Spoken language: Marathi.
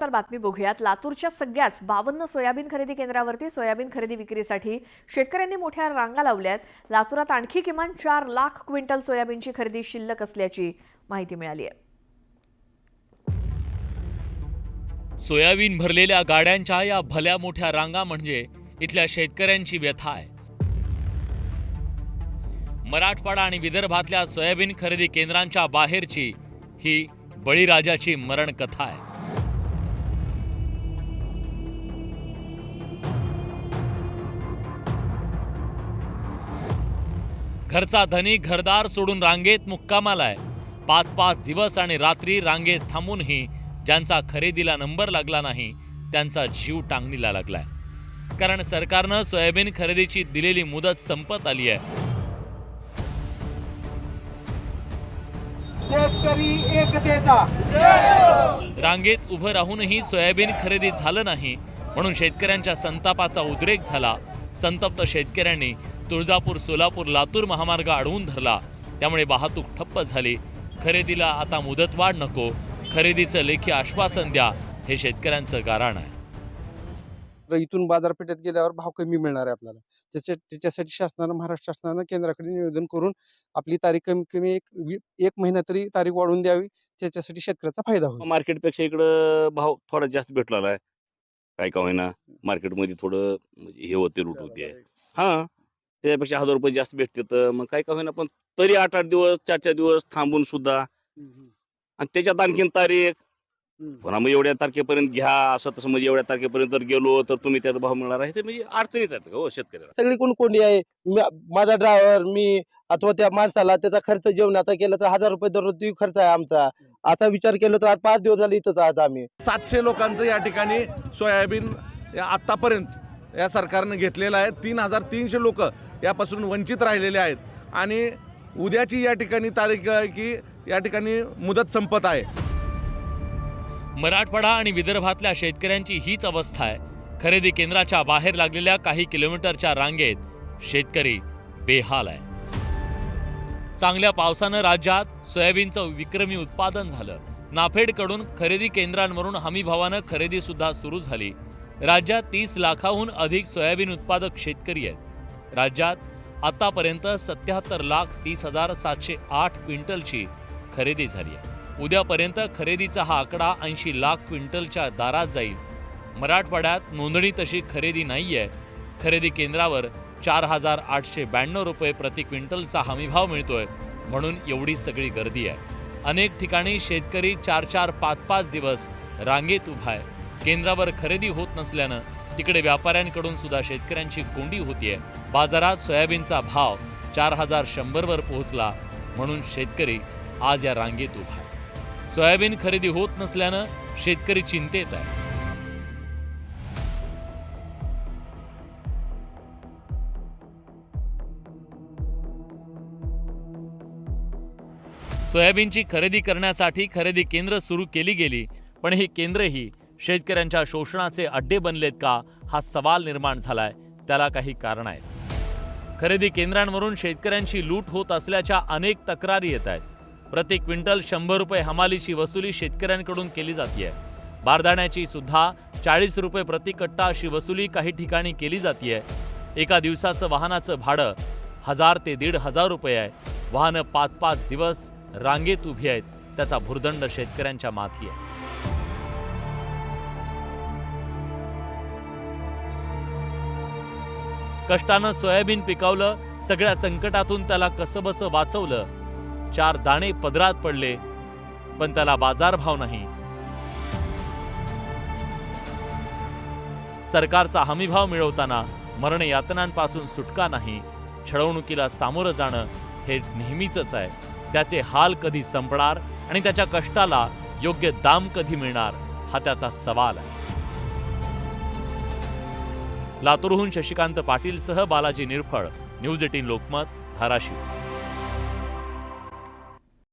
तर बातमी बघूयात। लातूरच्या सगळ्याच 52 सोयाबीन खरेदी केंद्रावरती सोयाबीन खरेदी विक्रीसाठी शेतकऱ्यांनी मोठ्या रांगा लावल्यात। लातूरात आणखी किमान 4 लाख क्विंटल सोयाबीनची खरेदी शिल्लक असल्याची माहिती मिळाली आहे। सोयाबीन भरलेल्या गाड्यांच्या या भल्या मोठ्या रांगा म्हणजे इथल्या शेतकऱ्यांची व्यथा आहे। मराठवाडा आणि विदर्भातल्या सोयाबीन खरेदी केंद्रांच्या बाहेरची ही बळीराजाची मरण कथा आहे। घरचा धनी घरदार सोडून रांगेत मुक्कामाला आहे। 5-5 दिवस आणि रात्री रांगेत थांबूनही ज्यांचा खरेदीला नंबर लागला नाही त्यांचा जीव टांगणीला लागलाय। कारण सरकारनं सोयाबीन खरेदीची दिलेली मुदत संपत आली आहे। शेतकरी एकतेचा रांगेत उभं राहूनही सोयाबीन खरेदी झालं नाही म्हणून शेतकऱ्यांच्या संतापाचा उद्रेक झाला। संतप्त शेतकऱ्यांनी तुळजापूर, सोलापूर, लातूर महामार्ग अडवून धरला। त्यामुळे वाहतूक ठप्प झाली। खरेदीला आता मुदतवाढ नको, खरेदीचं लेखी आश्वासन द्या, हे शेतकऱ्यांचं गाऱ्हाण आहे। इथून बाजारपेठेत गेल्यावर भाव कमी मिळणार आहे आपल्याला। त्याच्यासाठी शासनानं, महाराष्ट्र शासनानं केंद्राकडे निवेदन करून आपली तारीख कमी कमी एक महिना तरी तारीख वाढवून द्यावी। त्याच्यासाठी शेतकऱ्याचा फायदा होईल। मार्केटपेक्षा इकडं भाव थोडा जास्त भेटलेला आहे। काय का होईना मार्केटमध्ये थोडं हे होते, रूट होते। हां, त्यापेक्षा 1000 रुपये जास्त भेटते तर मग काय का होईना, पण तरी 8-8 दिवस 4-4 दिवस थांबून सुद्धा आणि त्याच्यात आणखीन तारीख पुन्हा मग एवढ्या तारखेपर्यंत घ्या असं तसं, म्हणजे एवढ्या तारखेपर्यंत जर गेलो तर तुम्ही त्याचा भाव मिळणार आहे, ते म्हणजे अडचणीत आहेत हो शेतकऱ्याला। सगळी कोणी आहे, माझा ड्रायव्हर, मी अथवा त्या माणसाला त्याचा खर्च जेवणाचा केला तर 1000 रुपये दररोज खर्च आहे आमचा। असा विचार केला तर आज 5 दिवस झाले इथंच आहात आम्ही। 700 लोकांचं या ठिकाणी सोयाबीन आतापर्यंत या सरकारनं घेतलेलं आहे। 3300 लोक यापासून वंचित राहिलेले आहेत आणि उद्याची या ठिकाणी तारीख आहे की या ठिकाणी मुदत संपत आहे। मराठवाडा आणि विदर्भातल्या शेतकऱ्यांची हीच अवस्था आहे। खरेदी केंद्राच्या बाहेर लागलेल्या काही किलोमीटरच्या रांगेत शेतकरी बेहाल आहे। चांगल्या पावसानं राज्यात सोयाबीनचं विक्रमी उत्पादन झालं। नाफेडकडून खरेदी केंद्रांवरून हमीभावानं खरेदी सुद्धा सुरू झाली। राज्यात 30 लाखाहून अधिक सोयाबीन उत्पादक शेतकरी आहेत। राज्यात आतापर्यंत 77,30,708 क्विंटलची खरेदी झाली आहे। उद्यापर्यंत खरेदीचा हा आकडा 80 लाख क्विंटलच्या दारात जाईल। मराठवाड्यात नोंदणी तशी खरेदी नाहीये। खरेदी केंद्रावर 4,892 रुपये प्रति क्विंटलचा हमीभाव मिळतोय, म्हणून एवढी सगळी गर्दी आहे। अनेक ठिकाणी शेतकरी 4-4, 5-5 दिवस रांगेत उभा आहे। केंद्रावर खरेदी होत नसल्यानं तिकडे व्यापाऱ्यांकडून सुद्धा शेतकऱ्यांची कोंडी होतीये। बाजारात सोयाबीनचा भाव 4100 वर पोहोचला, म्हणून शेतकरी आज या रांगेत उभा आहे। सोयाबीन खरेदी होत नसल्यानं शेतकरी चिंतेत आहे। सोयाबीनची खरेदी करण्यासाठी खरेदी केंद्र सुरू केली गेली, पण ही केंद्रही शेतकऱ्यांच्या शोषणाचे अड्डे बनलेत का, हा सवाल निर्माण झालाय। त्याला काही कारण आहेत। खरेदी केंद्रांवरून शेतकऱ्यांची लूट होत असल्याच्या अनेक तक्रारी येत आहेत। प्रति क्विंटल 100 रुपये हमालीची वसुली शेतकऱ्यांकडून केली जाते। बारदाण्याची सुद्धा 40 रुपये प्रति कट्टा अशी वसुली काही ठिकाणी केली जाते। एका दिवसाचं वाहनाचं भाडं 1000 ते 1500 रुपये आहे। वाहनं 5-5 दिवस रांगेत उभी आहेत, त्याचा भुर्दंड शेतकऱ्यांच्या माथी आहे। कष्टानं सोयाबीन पिकवलं, सगळ्या संकटातून त्याला कसंबसं वाचवलं। 4 दाणे पदरात पडले, पण त्याला बाजारभाव नाही। सरकारचा हमीभाव मिळवताना मरण यातनांपासून सुटका नाही। छळवणुकीला सामोरं जाणं हे नेहमीचंच आहे। त्याचे हाल कधी संपणार आणि त्याच्या कष्टाला योग्य दाम कधी मिळणार, हा त्याचा सवाल आहे। लातूरहून शशिकांत पाटीलसह बालाजी निरफळ, न्यूज 18 लोकमत, धाराशिव।